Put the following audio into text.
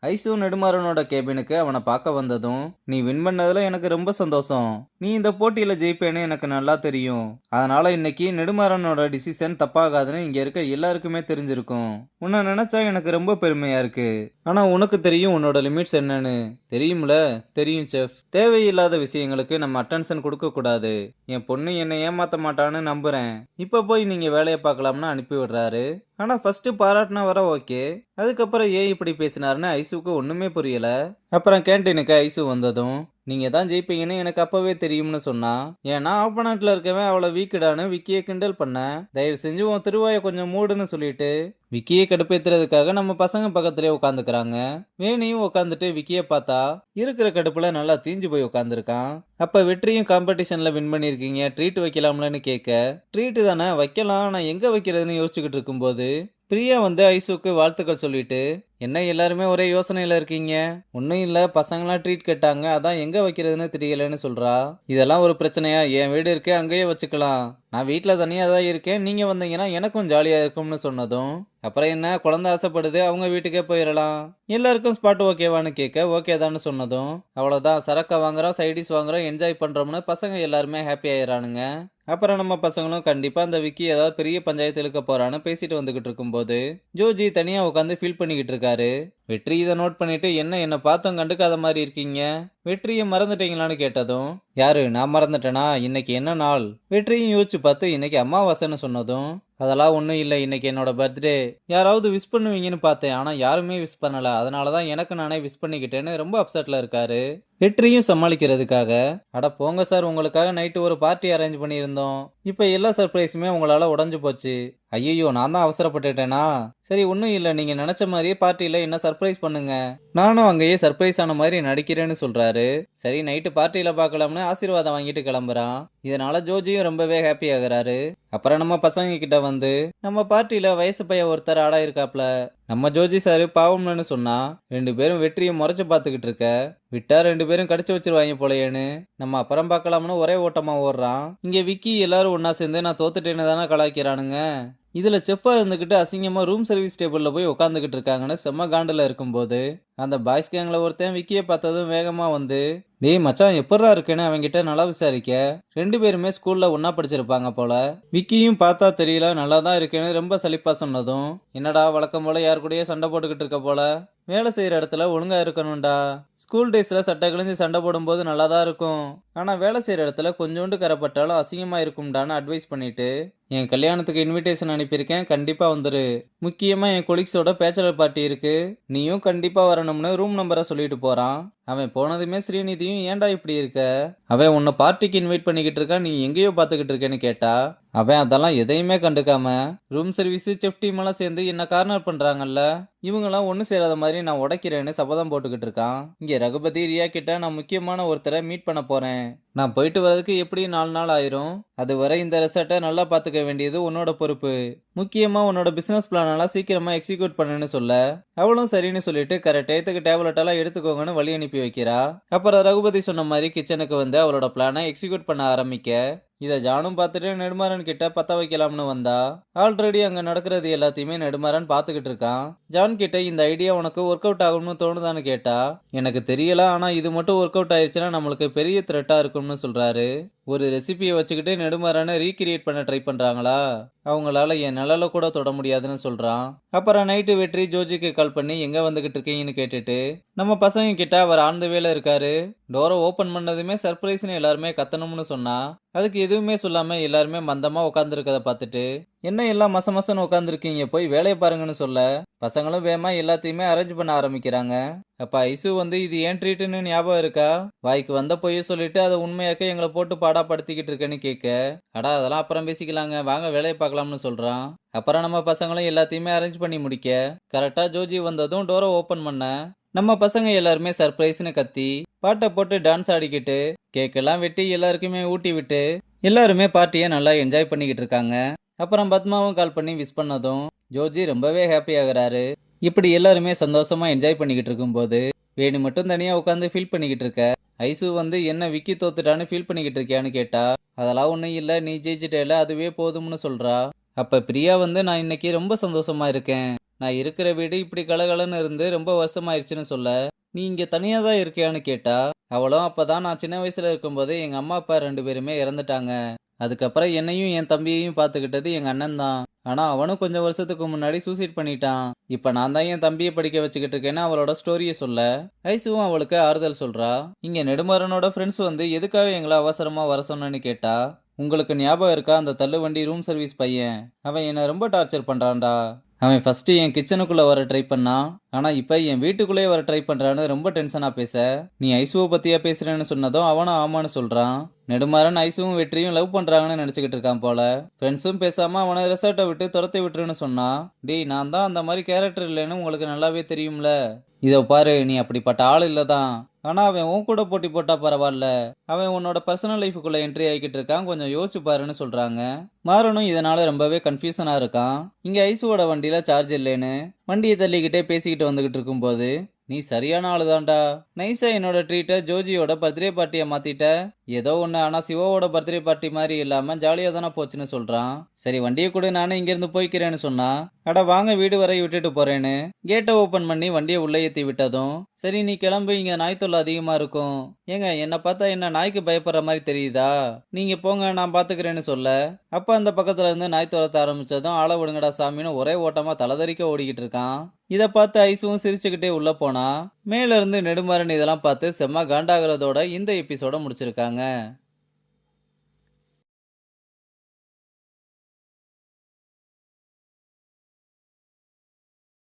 Ice நெடுமாறனோட கேபினுக்கு அவனை பார்க்க வந்ததும், நீ வின் பண்ணதுல எனக்கு ரொம்ப சந்தோஷம். நீ இந்த போட்டியில ஜெயிப்பேன்னு எனக்கு நல்லா தெரியும். அதனால இன்னைக்கு நெடுமாறனோட டிசிஷன் தப்பாகாதுன்னு இங்க இருக்க எல்லாருக்குமே தெரிஞ்சிருக்கும். உன்னை நினைச்சா எனக்கு ரொம்ப பெருமையா இருக்கு. ஆனா உனக்கு தெரியும் உன்னோட லிமிட்ஸ் என்னன்னு. தெரியும்ல? தெரியும் செஃப். தேவையில்லாத விஷயங்களுக்கு நம்ம அட்டென்ஷன் கொடுக்க கூடாது. என் பொண்ணு என்னை ஏமாத்த மாட்டான்னு நம்புறேன். இப்ப போய் நீங்க வேலையை பார்க்கலாம்னு அனுப்பி விடுறாரு. ஆனா ஃபர்ஸ்ட் பாராட்டினா வர ஓகே. அதுக்கப்புறம் ஏன் இப்படி பேசினாருன்னு ஐசுக்கு ஒண்ணுமே புரியல. அப்புறம் கேன்டீனுக்கு ஐசு வந்ததும், நீங்க தான் ஜெயிப்பீங்கன்னு எனக்கு அப்பவே தெரியும்னு சொன்னா. ஏன்னா ஆப்போனண்ட்ல இருக்கவன் அவளை வீக்குடான்னு விக்கியை கிண்டல் பண்ண. தயவு செஞ்சு உன் திருவாயை கொஞ்சம் மூடுன்னு சொல்லிட்டு விக்கியை கடுப்பேத்துறதுக்காக நம்ம பசங்க பக்கத்திலே உட்காந்துக்கிறாங்க. வேணியும் உட்காந்துட்டு விக்கியை பார்த்தா இருக்கிற கடுப்புல நல்லா தீஞ்சு போய் உட்காந்துருக்கான். அப்ப வெற்றியும் காம்படிஷன்ல வின் பண்ணிருக்கீங்க, ட்ரீட் வைக்கலாம்லன்னு கேட்க, ட்ரீட் தானே வைக்கலாம், நான் எங்க வைக்கிறதுன்னு யோசிச்சுக்கிட்டு இருக்கும்போது பிரியா வந்து ஐசுக்கு வாழ்த்துக்கள் சொல்லிட்டு, என்ன எல்லாருமே ஒரே யோசனையில இருக்கீங்க? ஒன்றும் இல்லை, பசங்களாம் ட்ரீட் கேட்டாங்க, அதான் எங்க வைக்கிறதுன்னு தெரியலன்னு சொல்றா. இதெல்லாம் ஒரு பிரச்சனையா? என் வீடு இருக்கு, அங்கேயே வச்சுக்கலாம். நான் வீட்டில் தனியாக தான் இருக்கேன், நீங்க வந்தீங்கன்னா எனக்கும் ஜாலியா இருக்கும்னு சொன்னதும், அப்புறம் என்ன, குழந்தை ஆசைப்படுது, அவங்க வீட்டுக்கே போயிடலாம். எல்லாருக்கும் ஸ்பாட் ஓகேவான்னு கேட்க ஓகே தான்னு சொன்னதும், அவ்வளோதான், சரக்கை வாங்குறோம், சைடிஸ் வாங்குறோம், என்ஜாய் பண்றோம்னு பசங்க எல்லாருமே ஹாப்பி ஆயிடுறானுங்க. அப்புறம் நம்ம பசங்களும் கண்டிப்பா அந்த விக்கி ஏதாவது பெரிய பஞ்சாயத்து இழுக்க போறான்னு பேசிட்டு வந்துகிட்டு இருக்கும்போது ஜோஜி தனியா உட்காந்து ஃபீல் பண்ணிக்கிட்டு இருக்காரு. வெற்றி இதை நோட் பண்ணிட்டு, என்ன பார்த்தோம் கண்டுக்காத மாதிரி இருக்கீங்க, வெற்றியை மறந்துட்டீங்களான்னு கேட்டதும், யாரு நான் மறந்துட்டேனா, இன்னைக்கு என்ன நாள்? வெற்றியும் யோசிச்சு பார்த்து இன்னைக்கு அமாவாசைன்னு சொன்னதும், அதெல்லாம் ஒன்றும் இல்லை, இன்னைக்கு என்னோட பர்த்டே, யாராவது விஷ் பண்ணுவீங்கன்னு பார்த்தேன், ஆனால் யாருமே விஷ் பண்ணல, அதனால தான் எனக்கு நானே விஷ் பண்ணிக்கிட்டேன்னு ரொம்ப அப்செட்ல இருக்காரு. வெற்றியும் சமாளிக்கிறதுக்காக, அட போங்க சார், உங்களுக்காக நைட்டு ஒரு பார்ட்டி அரேஞ்ச் பண்ணியிருந்தோம், இப்போ எல்லா சர்ப்ரைஸுமே உங்களால் உடஞ்சு போச்சு. ஐயோ, நான் தான் அவசரப்பட்டுட்டேனா? சரி ஒன்றும் இல்லை, நீங்கள் நினச்ச மாதிரியே பார்ட்டியில் என்ன சர்ப்ரைஸ் பண்ணுங்க, நானும் அங்கேயே சர்ப்ரைஸ் ஆன மாதிரி நடிக்கிறேன்னு சொல்றாரு. சரி நைட்டு பார்ட்டியில் பார்க்கலாம்னு ஆசீர்வாதம் வாங்கிட்டு கிளம்புறான். இதனால ஜோஜியும் ரொம்பவே ஹாப்பி ஆகுறாரு. அப்புறம் நம்ம பசங்க கிட்ட வந்து, நம்ம பார்ட்டியில வயசு பையன் ஒருத்தர் ஆடா இருக்காப்ல, நம்ம ஜோஜி சாரு பாவம்னு சொன்னா, ரெண்டு பேரும் வெற்றியை முறைச்சு பார்த்துக்கிட்டு இருக்க, விட்டா ரெண்டு பேரும் கடிச்சு வச்சிருவாங்க போலையேன்னு நம்ம அப்புறம் பார்க்கலாம்னு ஒரே ஓட்டமா ஓடுறான். இங்க விக்கி எல்லாரும் ஒன்னா சேர்ந்து நான் தோத்துட்டேன்னு தானே கலாய்க்கிறானுங்க. இதுல செஃப்பா இருந்துகிட்டு அசிங்கமா ரூம் சர்வீஸ் டேபிள்ல போய் உட்காந்துக்கிட்டு இருக்காங்கன்னு செம்ம காண்டுல இருக்கும்போது, அந்த பாய்ஸ் கேங்ல ஒருத்தன் விக்கியை பார்த்ததும் வேகமா வந்து, டேய் மச்சான் எப்படா இருக்கேன்னு அவன்கிட்ட நல்லா விசாரிக்க. ரெண்டு பேருமே ஸ்கூல்ல ஒன்னா படிச்சிருப்பாங்க போல. விக்கியும் பார்த்தா தெரியல, நல்லா தான் இருக்கேன்னு ரொம்ப சலிப்பா சொன்னதும், என்னடா வழக்கம் போல யார் கூடயே சண்டை போட்டுக்கிட்டு இருக்க போல, வேலை செய்யற இடத்துல ஒழுங்கா இருக்கணும்டா. ஸ்கூல் டேஸ்ல சட்டை கிழிஞ்சு சண்டை போடும்போது நல்லா தான் இருக்கும், ஆனா வேலை செய்யற இடத்துல கொஞ்சோண்டு கரைப்பட்டாலும் அசிங்கமா இருக்கும்டான்னு அட்வைஸ் பண்ணிட்டு, என் கல்யாணத்துக்கு இன்விடேஷன் அனுப்பியிருக்கேன், கண்டிப்பா வந்துரு. முக்கியமா என் கொலிக்ஸோட பேச்சுலர் பார்ட்டி இருக்கு, நீயும் கண்டிப்பா வரணும்னு ரூம் நம்பரை சொல்லிட்டு போறான். அவன் போனதுமே ஸ்ரீநிதியும், ஏன்டா இப்படி இருக்க, அவன் உன்னை பார்ட்டிக்கு இன்வைட் பண்ணிக்கிட்டு இருக்கான், நீ எங்கேயோ பார்த்துக்கிட்டு இருக்கேன்னு கேட்டா, அவன் அதெல்லாம் எதையுமே கண்டுக்காம, ரூம் சர்வீஸ் செஃப் டீம் எல்லாம் சேர்ந்து என்ன கார்னர் பண்றாங்கல்ல, இவங்கெல்லாம் ஒண்ணு சேராத மாதிரி நான் உடைக்கிறேன்னு சபதம் போட்டுக்கிட்டு இருக்கான். இங்க ரகுபதி ரியா கிட்ட நான் முக்கியமான ஒருத்தரை மீட் பண்ண போறேன், நான் போயிட்டு வரதுக்கு எப்படியும் 4 நாள் ஆயிரும், அதுவரை இந்த ரெசார்ட்டை நல்லா பார்த்துக்க வேண்டியது உன்னோட பொறுப்பு, முக்கியமா உன்னோட பிசினஸ் பிளான் எல்லாம் சீக்கிரமா எக்ஸிக்யூட் பண்ணுன்னு சொல்ல, அவளும் சரின்னு சொல்லிட்டு கரெக்ட் டயத்துக்கு டேப்லெட் எல்லாம் எடுத்துக்கோங்கன்னு வழி அனுப்பி வைக்கிறா. அப்புறம் ரகுபதி சொன்ன மாதிரி கிச்சனுக்கு வந்து அவளோட பிளானை எக்ஸிக்யூட் பண்ண ஆரம்பிக்க, இதை ஜானும் பார்த்துட்டு நெடுமாறன் கிட்ட பத்த வைக்கலாம்னு வந்தா, ஆல்ரெடி அங்க நடக்கிறது எல்லாத்தையுமே நெடுமாறன் பார்த்துக்கிட்டு இருக்கான். ஜான் கிட்ட இந்த ஐடியா உனக்கு ஒர்க் அவுட் ஆகும்னு தோணுதான்னு கேட்டா, எனக்கு தெரியல, ஆனா இது மட்டும் ஒர்க் அவுட் ஆயிடுச்சுன்னா நம்மளுக்கு பெரிய த்ரெட்டா இருக்கும்னு சொல்றாரு. ஒரு ரெசிபியை வச்சுக்கிட்டு நெடுமாறனை ரீக்ரியேட் பண்ண ட்ரை பண்றாங்களா, அவங்களால என் நிழல கூட தொட முடியாதுன்னு சொல்றான். அப்புறம் நைட்டு வெற்றி ஜோஜிக்கு கால் பண்ணி எங்க வந்துகிட்டு இருக்கீங்கன்னு கேட்டுட்டு, நம்ம பசங்க கிட்ட அவர் ஆழ்ந்த வேலை இருக்காரு, டோரை ஓபன் பண்ணதுமே சர்ப்ரைஸ்னு எல்லாருமே கத்தணும்னு சொன்னா, அதுக்கு எதுவுமே சொல்லாம எல்லாருமே மந்தமா உட்காந்துருக்கத பார்த்துட்டு, என்ன எல்லாம் மச மசன்னு உட்காந்துருக்கீங்க, போய் வேலையை பாருங்கன்னு சொல்ல, பசங்களும் வேமா எல்லாத்தையுமே அரேஞ்ச் பண்ண ஆரம்பிக்கிறாங்க. அப்ப ஐசு வந்து, இது ஏன் ட்ரீட்டுன்னு ஞாபகம் இருக்கா, வாய்க்கு வந்த பொய்ய சொல்லிட்டு அதை உண்மையாக்க எங்களை போட்டு பாடாப்படுத்திக்கிட்டு இருக்கேன்னு கேட்க, அடா அதெல்லாம் அப்புறம் பேசிக்கலாங்க, வாங்க வேலையை பார்க்கலாம்னு சொல்றான். அப்புறம் நம்ம பசங்களும் எல்லாத்தையுமே அரேஞ்ச் பண்ணி முடிக்க, கரெக்டா ஜோஜி வந்ததும் டோரை ஓபன் பண்ண, நம்ம பசங்க எல்லாருமே சர்ப்ரைஸ்னு கத்தி பாட்டை போட்டு டான்ஸ் ஆடிக்கிட்டு கேக்கெல்லாம் வெட்டி எல்லாருக்குமே ஊட்டி விட்டு எல்லாருமே பார்ட்டியை நல்லா என்ஜாய் பண்ணிக்கிட்டு இருக்காங்க. அப்புறம் பத்மாவும் கால் பண்ணி விஷ் பண்ணதும் ஜோஜி ரொம்பவே ஹாப்பி ஆகுறாரு. இப்படி எல்லாருமே சந்தோஷமா என்ஜாய் பண்ணிக்கிட்டு இருக்கும்போது வேணு மட்டும் தனியா உட்காந்து ஃபீல் பண்ணிக்கிட்டு இருக்க, ஐசு வந்து என்ன விக்கி தோத்துட்டான்னு ஃபீல் பண்ணிக்கிட்டு இருக்கியான்னு கேட்டா, அதெல்லாம் ஒன்றும் இல்லை, நீ ஜெயிச்சிட்டேல அதுவே போதும்னு சொல்றா. அப்ப பிரியா வந்து, நான் இன்னைக்கு ரொம்ப சந்தோஷமா இருக்கேன், நான் இருக்கிற வீடு இப்படி கலகலன்னு இருந்து ரொம்ப வருஷமாயிருச்சுன்னு சொல்ல, நீ இங்க தனியா தான் இருக்கியான்னு கேட்டா, அவளும் அப்பதான் நான் சின்ன வயசுல இருக்கும்போது எங்க அம்மா அப்பா 2 பேருமே இறந்துட்டாங்க. அதுக்கப்புறம் என்னையும் என் தம்பியையும் பார்த்துக்கிட்டது எங்க அண்ணன் தான். ஆனா அவனும் கொஞ்சம் வருஷத்துக்கு முன்னாடி சூசைட் பண்ணிட்டான். இப்ப நான் தான் என் தம்பிய படிக்க வச்சுக்கிட்டு இருக்கேன்னு அவளோட ஸ்டோரிய சொல்ல, ஐசுவும் அவளுக்கு ஆறுதல் சொல்றா. இங்க நெடுமாறனோட ஃப்ரெண்ட்ஸ் வந்து எதுக்காக எங்கள அவசரமா வர சொன்னேன்னு கேட்டா, உங்களுக்கு ஞாபகம் இருக்கா அந்த தள்ளுவண்டி ரூம் சர்வீஸ் பையன்? அவன் என்ன ரொம்ப டார்ச்சர் பண்றான்டா. அவன் ஃபர்ஸ்ட் என் கிச்சனுக்குள்ள வர ட்ரை பண்ணான். ஆனா இப்ப என் வீட்டுக்குள்ளேயே வர ட்ரை பண்றான்னு ரொம்ப டென்ஷனா பேச, நீ ஐசுவ பத்தியா பேசுறேன்னு சொன்னதும் அவனும் ஆமான்னு சொல்றான். நெடுமாறன் ஐசுவும் வெற்றியும் லவ் பண்றாங்கன்னு நினைச்சுக்கிட்டு இருக்கான் போல. ஃப்ரெண்ட்ஸும் பேசாம அவனை ரிசார்ட்டை விட்டு துரத்தி விட்டுருன்னு சொன்னா, டேய் நான் தான் அந்த மாதிரி கேரக்டர் இல்லைன்னு உங்களுக்கு நல்லாவே தெரியும்ல. இதோ பாரு நீ அப்படிப்பட்ட ஆள் இல்லதான். ஆனா அவன் உன் கூட போட்டி போட்டா பரவாயில்ல. அவன் உன்னோட பர்சனல் லைஃபுக்குள்ள என்ட்ரி ஆகிக்கிட்டு இருக்கான், கொஞ்சம் யோசிச்சு பாருன்னு சொல்றாங்க. மாறனும் இதனால ரொம்பவே கன்ஃபியூஷனா இருக்கான். இங்க ஐசுவோட வண்டியில சார்ஜ் இல்லைன்னு வண்டியை தள்ளிக்கிட்டே பேசிக்கிட்டு வந்துகிட்டு இருக்கும்போது, நீ சரியான ஆளுதான்டா. நைஸா என்னோட ட்ரீட்டை ஜோஜியோட பர்த்டே பார்ட்டியை மாத்திட்ட. ஏதோ ஒன்று ஆனா சிவாவோட பர்த்டே பார்ட்டி மாதிரி இல்லாம ஜாலியா தானே போச்சுன்னு சொல்றான். சரி வண்டியை கூட நானே இங்கிருந்து போய்க்கிறேன்னு சொன்னா, அட வாங்க வீடு வரை விட்டுட்டு போறேன்னு கேட்டை ஓபன் பண்ணி வண்டியை உள்ள ஏத்தி விட்டதும், சரி நீ கிளம்பு இங்க நாய் தொல்லை அதிகமா இருக்கும். ஏங்க என்னை பார்த்தா என்ன நாய்க்கு பயப்படுற மாதிரி தெரியுதா? நீங்க போங்க நான் பாத்துக்கிறேன்னு சொல்ல, அப்ப அந்த பக்கத்துல இருந்து நாய் துரத்த ஆரம்பிச்சதும் ஆள விடுங்கடா சாமின்னு ஒரே ஓட்டமா தலதறிக்க ஓடிக்கிட்டு இருக்கான். இத பார்த்து ஐசுவும் சிரிச்சுக்கிட்டே உள்ள போனா, மேல இருந்து நெடுமாறன் இதெல்லாம் பார்த்து செம்ம காண்டாகிறதோட இந்த எபிசோட முடிச்சிருக்காங்க.